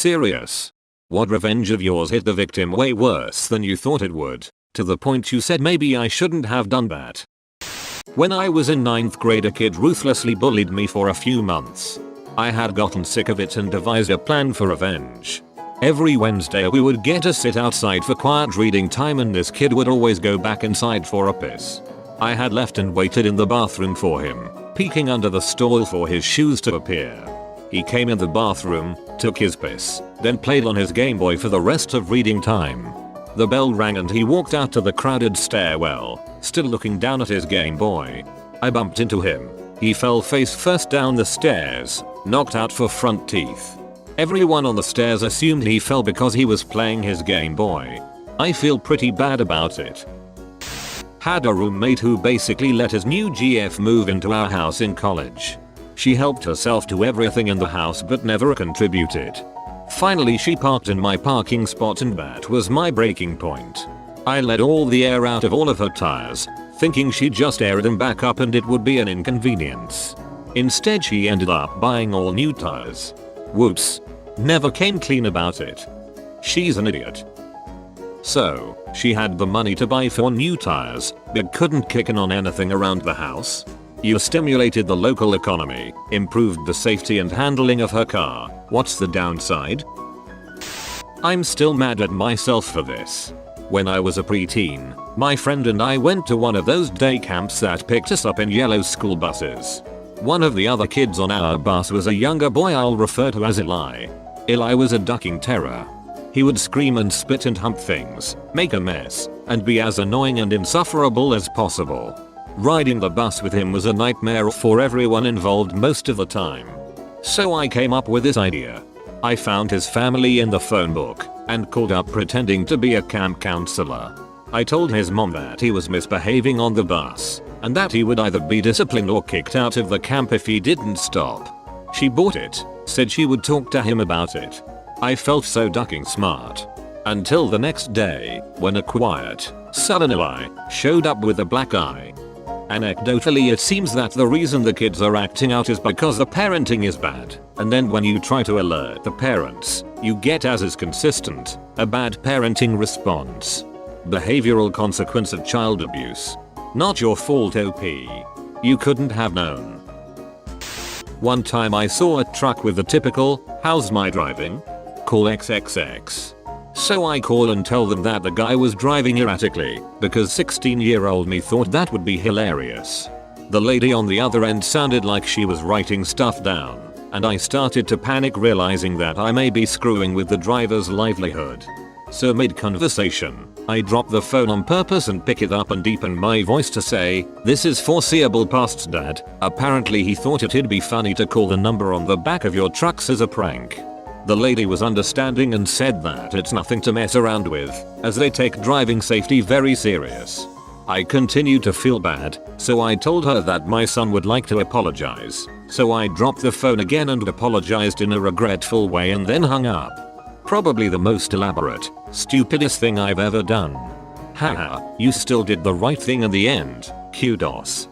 Serious? What revenge of yours hit the victim way worse than you thought it would, to the point you said maybe I shouldn't have done that? When I was in 9th grade, a kid ruthlessly bullied me for a few months. I had gotten sick of it and devised a plan for revenge. Every Wednesday we would get to sit outside for quiet reading time, and this kid would always go back inside for a piss. I had left and waited in the bathroom for him, peeking under the stall for his shoes to appear. He came in the bathroom, took his piss, then played on his Game Boy for the rest of reading time. The bell rang and he walked out to the crowded stairwell, still looking down at his Game Boy. I bumped into him. He fell face first down the stairs, knocked out for front teeth. Everyone on the stairs assumed he fell because he was playing his Game Boy. I feel pretty bad about it. Had a roommate who basically let his new GF move into our house in college. She helped herself to everything in the house but never contributed. Finally she parked in my parking spot, and that was my breaking point. I let all the air out of all of her tires, thinking she'd just air them back up and it would be an inconvenience. Instead she ended up buying all new tires. Whoops. Never came clean about it. She's an idiot. So, she had the money to buy 4 new tires, but couldn't kick in on anything around the house? You stimulated the local economy, improved the safety and handling of her car. What's the downside? I'm still mad at myself for this. When I was a preteen, my friend and I went to one of those day camps that picked us up in yellow school buses. One of the other kids on our bus was a younger boy I'll refer to as Eli. Eli was a ducking terror. He would scream and spit and hump things, make a mess, and be as annoying and insufferable as possible. Riding the bus with him was a nightmare for everyone involved most of the time. So I came up with this idea. I found his family in the phone book and called up pretending to be a camp counselor. I told his mom that he was misbehaving on the bus and that he would either be disciplined or kicked out of the camp if he didn't stop. She bought it, said she would talk to him about it. I felt so ducking smart. Until the next day, when a quiet, sullen Eli showed up with a black eye. Anecdotally, it seems that the reason the kids are acting out is because the parenting is bad, and then when you try to alert the parents, you get, as is consistent, a bad parenting response. Behavioral consequence of child abuse. Not your fault, OP. You couldn't have known. One time I saw a truck with the typical, "How's my driving?" call XXX. So I call and tell them that the guy was driving erratically, because 16-year-old me thought that would be hilarious. The lady on the other end sounded like she was writing stuff down, and I started to panic, realizing that I may be screwing with the driver's livelihood. So mid-conversation, I drop the phone on purpose and pick it up and deepen my voice to say, "This is foreseeable past, Dad." Apparently he thought it'd be funny to call the number on the back of your trucks as a prank. The lady was understanding and said that it's nothing to mess around with, as they take driving safety very serious. I continued to feel bad, so I told her that my son would like to apologize. So I dropped the phone again and apologized in a regretful way and then hung up. Probably the most elaborate, stupidest thing I've ever done. Haha, you still did the right thing in the end, kudos.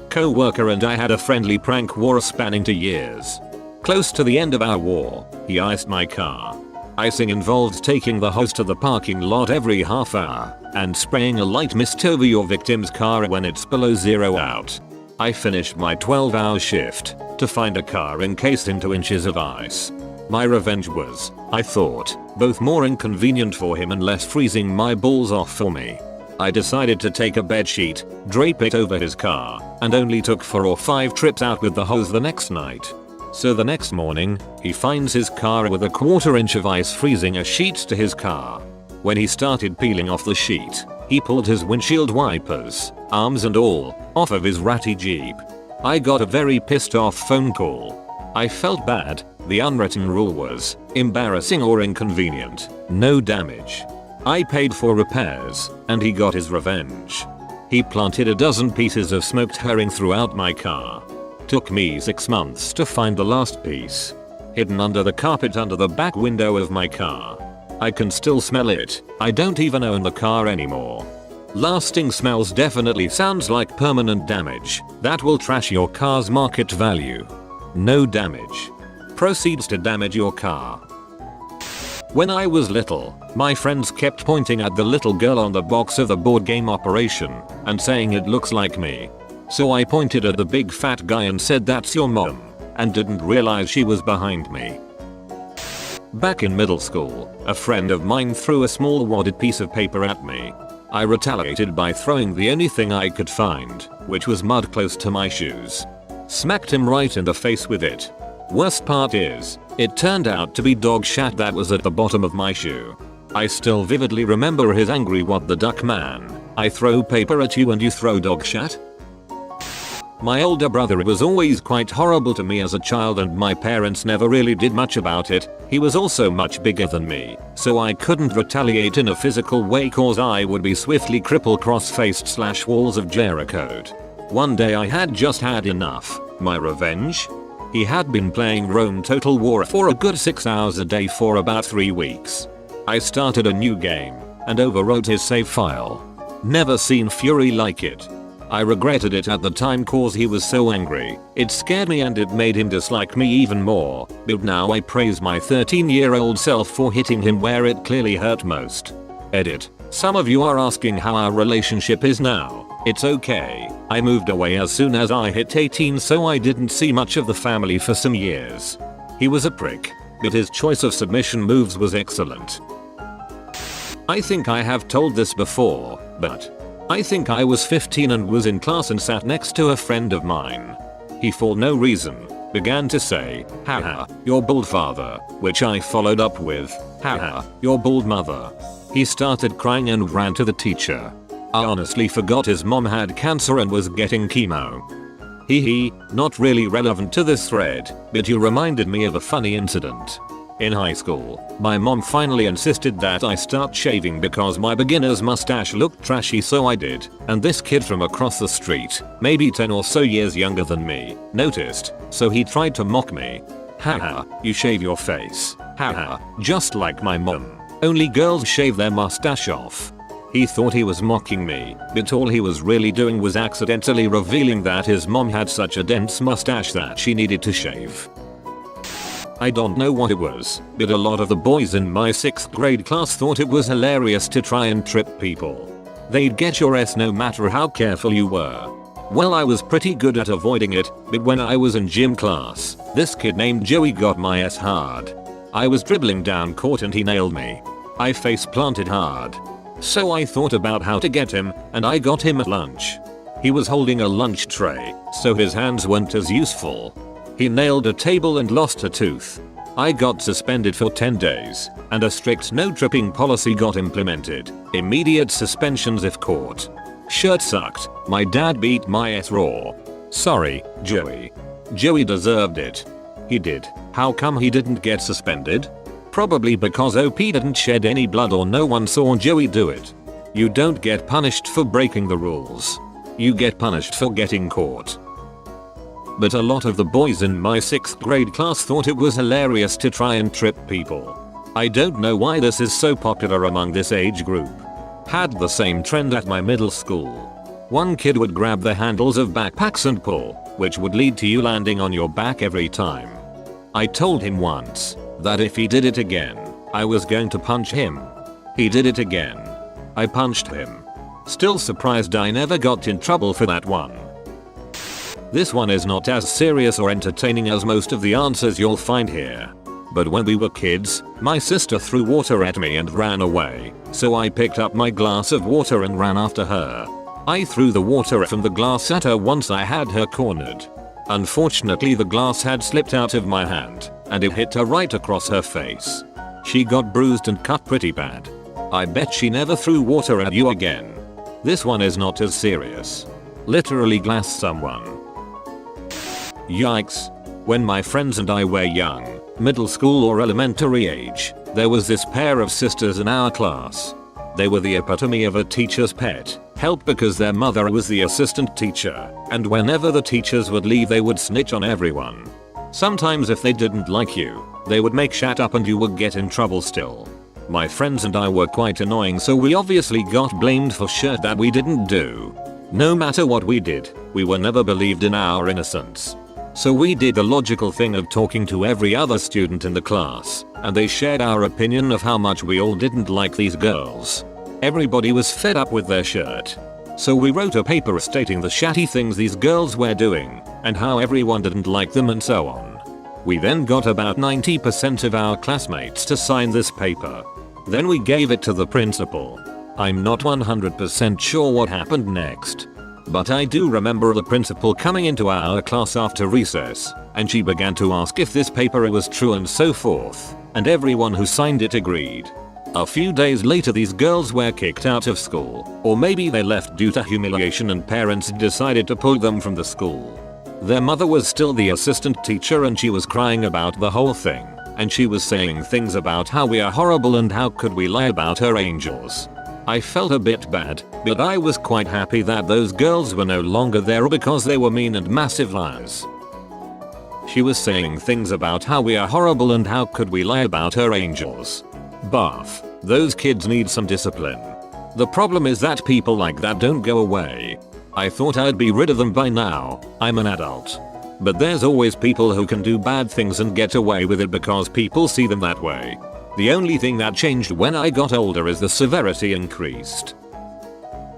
Co-worker and I had a friendly prank war spanning 2 years. Close to the end of our war, he iced my car. Icing involves taking the hose to the parking lot every half hour and spraying a light mist over your victim's car when it's below 0 out. I finished my 12-hour shift to find a car encased in 2 inches of ice. My revenge was, I thought, both more inconvenient for him and less freezing my balls off for me. I decided to take a bedsheet, drape it over his car, and only took 4 or 5 trips out with the hose the next night. So the next morning, he finds his car with a 1/4 inch of ice freezing a sheet to his car. When he started peeling off the sheet, he pulled his windshield wipers, arms and all, off of his ratty Jeep. I got a very pissed off phone call. I felt bad. The unwritten rule was, embarrassing or inconvenient, no damage. I paid for repairs, and he got his revenge. He planted a dozen pieces of smoked herring throughout my car. Took me 6 months to find the last piece. Hidden under the carpet under the back window of my car. I can still smell it. I don't even own the car anymore. Lasting smells definitely sounds like permanent damage that will trash your car's market value. No damage. proceeds to damage your car. When I was little, my friends kept pointing at the little girl on the box of the board game Operation and saying it looks like me. So I pointed at the big fat guy and said that's your mom, and didn't realize she was behind me. Back in middle school, a friend of mine threw a small wadded piece of paper at me. I retaliated by throwing the only thing I could find, which was mud close to my shoes. Smacked him right in the face with it. Worst part is, it turned out to be dog shat that was at the bottom of my shoe. I still vividly remember his angry "What the duck, man? I throw paper at you and you throw dog shat?" My older brother was always quite horrible to me as a child and my parents never really did much about it. He was also much bigger than me, so I couldn't retaliate in a physical way cause I would be swiftly crippled cross-faced / walls of Jericho'd. One day I had just had enough. My revenge? He had been playing Rome Total War for a good 6 hours a day for about 3 weeks. I started a new game and overwrote his save file. Never seen fury like it. I regretted it at the time cause he was so angry. It scared me and it made him dislike me even more, but now I praise my 13-year-old self for hitting him where it clearly hurt most. Edit. Some of you are asking how our relationship is now. It's okay. I moved away as soon as I hit 18 so I didn't see much of the family for some years. He was a prick, but his choice of submission moves was excellent. I think I have told this before, but I think I was 15 and was in class and sat next to a friend of mine. He for no reason began to say, "Haha, you're bald father," which I followed up with, "Haha, you're bald mother." He started crying and ran to the teacher. I honestly forgot his mom had cancer and was getting chemo. Hee, not really relevant to this thread, but you reminded me of a funny incident. In high school, my mom finally insisted that I start shaving because my beginner's mustache looked trashy so I did, and this kid from across the street, maybe 10 or so years younger than me, noticed, so he tried to mock me. "Haha, you shave your face. Haha, just like my mom. Only girls shave their mustache off." He thought he was mocking me, but all he was really doing was accidentally revealing that his mom had such a dense mustache that she needed to shave. I don't know what it was, but a lot of the boys in my 6th grade class thought it was hilarious to try and trip people. They'd get your ass no matter how careful you were. Well, I was pretty good at avoiding it, but when I was in gym class, this kid named Joey got my ass hard. I was dribbling down court and he nailed me. I face planted hard. So I thought about how to get him, and I got him at lunch. He was holding a lunch tray, so his hands weren't as useful. He nailed a table and lost a tooth. I got suspended for 10 days, and a strict no tripping policy got implemented. Immediate suspensions if caught. Shirt sucked. My dad beat my ass raw. Sorry, Joey. Joey deserved it. He did. How come he didn't get suspended? Probably because OP didn't shed any blood or no one saw Joey do it. You don't get punished for breaking the rules. You get punished for getting caught. But a lot of the boys in my 6th grade class thought it was hilarious to try and trip people. I don't know why this is so popular among this age group. Had the same trend at my middle school. One kid would grab the handles of backpacks and pull, which would lead to you landing on your back every time. I told him once that if he did it again, I was going to punch him. He did it again. I punched him. Still surprised I never got in trouble for that one. This one is not as serious or entertaining as most of the answers you'll find here. But when we were kids, my sister threw water at me and ran away, so I picked up my glass of water and ran after her. I threw the water from the glass at her once I had her cornered. Unfortunately, the glass had slipped out of my hand, and it hit her right across her face. She got bruised and cut pretty bad. I bet she never threw water at you again. This one is not as serious. Literally glass someone. Yikes. When my friends and I were young, middle school or elementary age, there was this pair of sisters in our class. They were the epitome of a teacher's pet, help because their mother was the assistant teacher, and whenever the teachers would leave they would snitch on everyone. Sometimes if they didn't like you, they would make shit up and you would get in trouble still. My friends and I were quite annoying, so we obviously got blamed for shit that we didn't do. No matter what we did, we were never believed in our innocence. So we did the logical thing of talking to every other student in the class, and they shared our opinion of how much we all didn't like these girls. Everybody was fed up with their shirt. So we wrote a paper stating the shatty things these girls were doing, and how everyone didn't like them and so on. We then got about 90% of our classmates to sign this paper. Then we gave it to the principal. I'm not 100% sure what happened next, but I do remember the principal coming into our class after recess, and she began to ask if this paper was true and so forth, and everyone who signed it agreed. A few days later these girls were kicked out of school, or maybe they left due to humiliation and parents decided to pull them from the school. Their mother was still the assistant teacher and she was crying about the whole thing, and she was saying things about how we are horrible and how could we lie about her angels. I felt a bit bad, but I was quite happy that those girls were no longer there because they were mean and massive liars. She was saying things about how we are horrible and how could we lie about her angels. Bath. Those kids need some discipline. The problem is that people like that don't go away. I thought I'd be rid of them by now. I'm an adult. But there's always people who can do bad things and get away with it because people see them that way. The only thing that changed when I got older is the severity increased.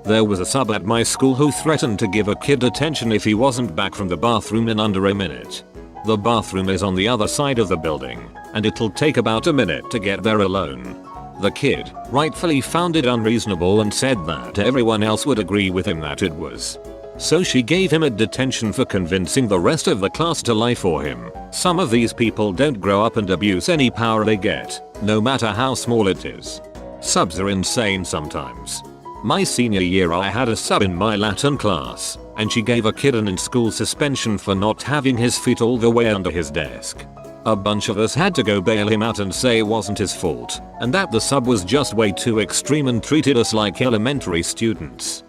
There was a sub at my school who threatened to give a kid detention if he wasn't back from the bathroom in under a minute. The bathroom is on the other side of the building, and it'll take about a minute to get there alone. The kid rightfully found it unreasonable and said that everyone else would agree with him that it was. So she gave him a detention for convincing the rest of the class to lie for him. Some of these people don't grow up and abuse any power they get, no matter how small it is. Subs are insane sometimes. My senior year I had a sub in my Latin class, and she gave a kid an in-school suspension for not having his feet all the way under his desk. A bunch of us had to go bail him out and say it wasn't his fault, and that the sub was just way too extreme and treated us like elementary students.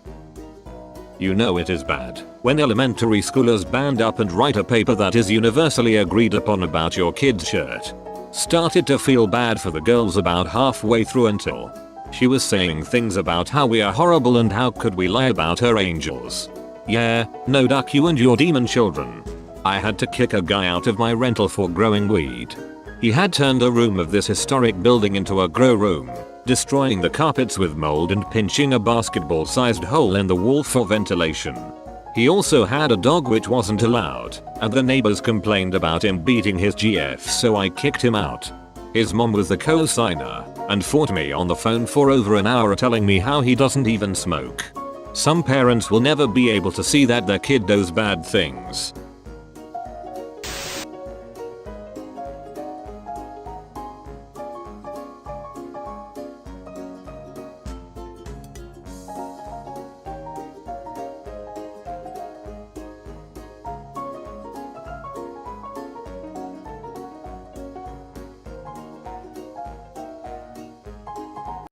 You know it is bad when elementary schoolers band up and write a paper that is universally agreed upon about your kid's shirt. Started to feel bad for the girls about halfway through until she was saying things about how we are horrible and how could we lie about her angels. Yeah, no duck you and your demon children. I had to kick a guy out of my rental for growing weed. He had turned a room of this historic building into a grow room, destroying the carpets with mold and pinching a basketball-sized hole in the wall for ventilation. He also had a dog which wasn't allowed, and the neighbors complained about him beating his GF, so I kicked him out. His mom was the co-signer and fought me on the phone for over an hour telling me how he doesn't even smoke. Some parents will never be able to see that their kid does bad things,